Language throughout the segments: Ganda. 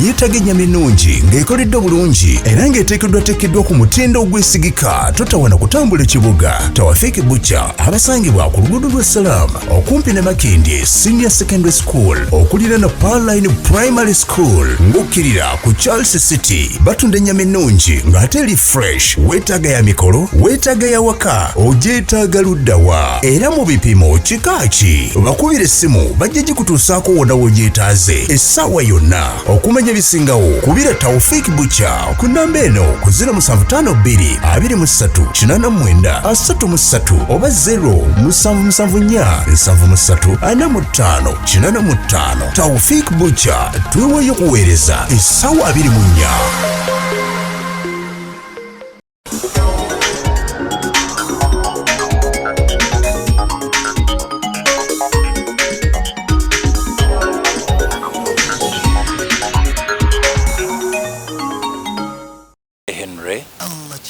Yeetaga ennyama ennungi ng'ekoleddwa bulungi era ng'eteekeddwateekeddwa ku mutindo ogwesigika totawana kutambula ekibuga. Tawafeeke Butcher abasangibwa ku luguudo lwa Salaam okumpi ne Makindye Senior Secondary School okulira na Pearline Primary School ng'okkirira ku Charles City. Batunda ennyama ennungi ng'ate eri fresh. Weetaaga ya mikolo, weetaaga ya waka, ogyetaaga luddawa era mu bipimo kika ki. Bakubira essimu bajja gikutuusaako wonna w'ogyetaaze essaawa yonna. Okumanya ebisingawo kubira Tawfik Butcher ku nnamba eno ku 0752 23 89 33 oba 0774 73 45 85. Tawfik Butcher twewayo kuweereza essaawa 24.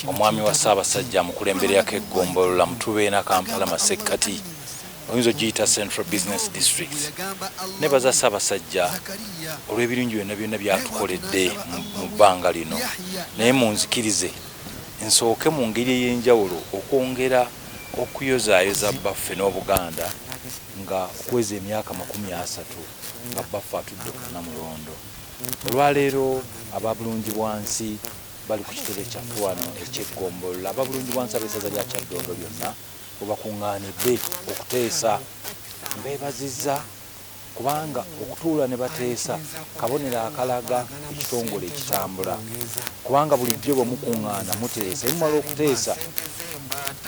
Omwami wa Ssaabasajja mukulembererako eggombolola Mutube na Kampala Masekkati oyinza ogiyita Central Business District. Nebaza Ssaabasajja olw'ebirungi byonna byatukoledde mu bbanga lino, naye munzikirize nsooke mu ngeri ey'enjawulo okwongera okuyozaayoza baffe n'Obuganda nga okweza emyaka 30 nga baffe atudde ku Namulondo. Olwaleero aba bulungibwansi bali ku kitebe kyaffe wano eky'eggombolola. Aba bulungibwansi ab'essaza lya Kyaddondo lyonna webakuŋŋaanidde okuteesa. Mbeebazizza kubanga okutuula ne bateesa kabonero akalaga ekitongole ekitambula, kubanga bulijjo bwe mukuŋŋaana muteesa, mumala okuteesa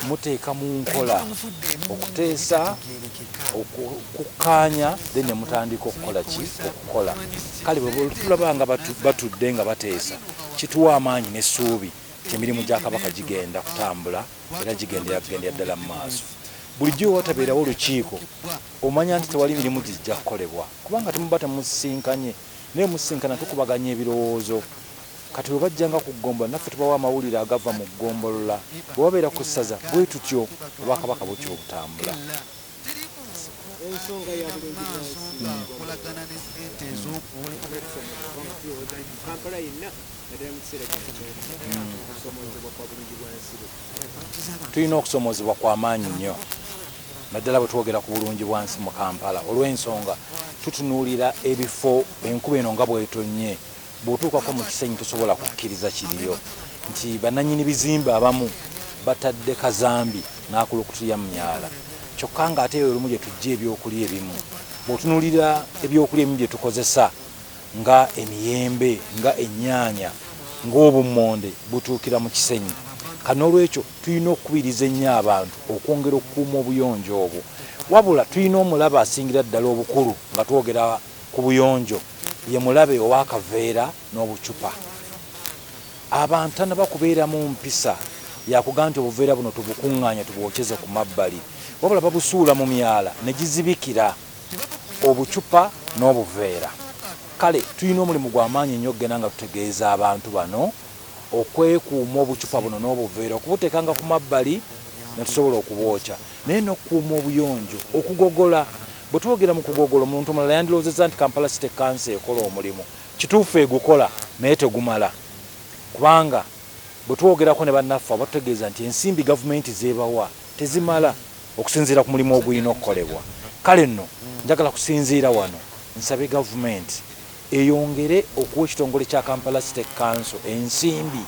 muteeka mu nkola okuteesa okukkaanya then ne mutandika okukola ki okukola. Kale bwe tulaba nga batudde nga bateesa kituwa amaanyi n'essuubi emirimu gya Kabaka gigenda kutambula era gigenda ddala mu maaso. Bulijjo watabeerawo olukiiko omanya nti tewali mirimu gijja kukolebwa kubanga temuba temusisinkanye, naye musisinkana tukubaganya ebirowoozo. Kati bwe bajjanga ku ggombolola naffe tubawa amawulire agava mu ggombolola, bwe babeera ku ssaza bwe tutyo Obwakabaka butyo obutambula. Ensonga ya bulungibwansi kolagana n'ente Kampala yenna naddala mu kiseera okusomozebwa kwa bulungibwansi tulina okusomozebwa kw'amaanyi nnyo naddala bwe twogera ku bulungibwansi mu Kampala olw'ensonga tutunuulira ebifo enkuba eno nga bw'etonnye. Bw'otuukako mu kisenyi tosobola kukkiriza kiriyo nti bannannyini bizimbe abamu batadde kazambi n'akulukutulya mu myala. Kyokka ng'ate olumu gye tujja ebyokulya ebimu bw'otunuulira ebyokulya ebimu bye tukozesa nga emiyembe nga ennyaanya ng'obummonde butuukira mu kisenyi. Kano olwekyo tulina okukubiriza ennyo abantu okwongera okukuuma obuyonjo obwo. Wabula tulina omulabe asingira ddala obukulu nga twogera ku buyonjo, ye mulabe ow'akaveera n'obucupa. Abantu tannabakubeera mu mpisa yakugaa nti obuveera buno tubukuŋŋaanya tubwokyeze ku mabbali, wabula babusuula mu myala ne gizibikira obucupa n'obuveera. Kale tulina omulimu gw'amaanyi ennyo okugenda nga tutegeeza abantu bano okwekuuma obucupa buno n'obuveera, okubuteekanga ku mabbali ne tusobola okubwokya, naye n'okukuuma obuyonjo, okugogola. Bwe twogera mu kugogola omuntu omulala yandiroozezza nti Kampala City Council ekola omulimu. Kituufu egukola naye tegumala, kubanga bwe twogerako ne bannaffe abatutegeeza nti ensimbi gavumenti zeebawa tezimala okusinziira ku mulimu ogulina okukolebwa. Kale nno njagala kusinziira wano nsabe gavumenti eyongere okuwa ekitongole kya Kampala City Council ensimbi,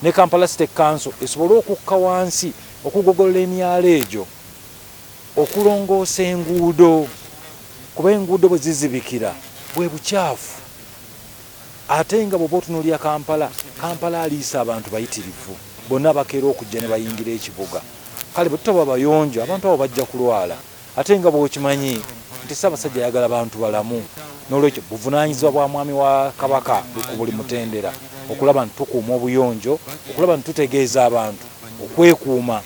ne Kampala City Council esobole okukka wansi okugogolola emyalo egyo, okulongoosa enguudo, kuba enguudo bwe zizibikira bwe bukyafu. Ate nga bw'oba otunuulira Kampala aliisa abantu bayitirivu bonna bakeera okujja ne bayingira ekibuga. Kale bwe tutaba bayonjo abantu abo bajja kulwala. Ate nga bw'okimanyi nti Ssaabasajja ayagala bantu balamu, n'olwekyo buvunaanyizibwa bwa mwami wa Kabaka ku buli mutendera okulaba nti tukuuma obuyonjo, okulaba nti tutegeeza abantu okwekuuma,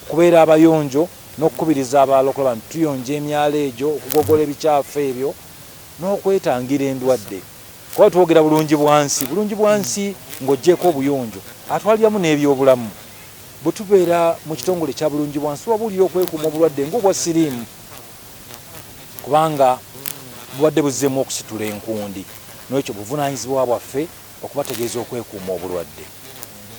okubeera abayonjo n'okukubiriza abalala okulaba nti tuyonja emyalo egyo, okugogola ebikyafu ebyo n'okwetangira endwadde. Kuba twogera bulungibwansi ng'oggyeko obuyonjo atwaliramu n'ebyobulamu. Bwe tubeera mu kitongole kya bulungibwansi tubabuulira okwekuuma obulwadde ng'obwa siriimu, kubanga bulwadde buzzeemu okusitula enkundi. n'ekyo buvunaanyizibwa bwaffe okubategeeza okwekuuma obulwadde.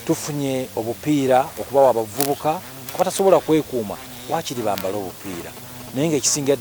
Tufunye obupiira okubawa abavubuka abatasobola kwekuuma waakiri bambale obupiira naye ng'ekisinga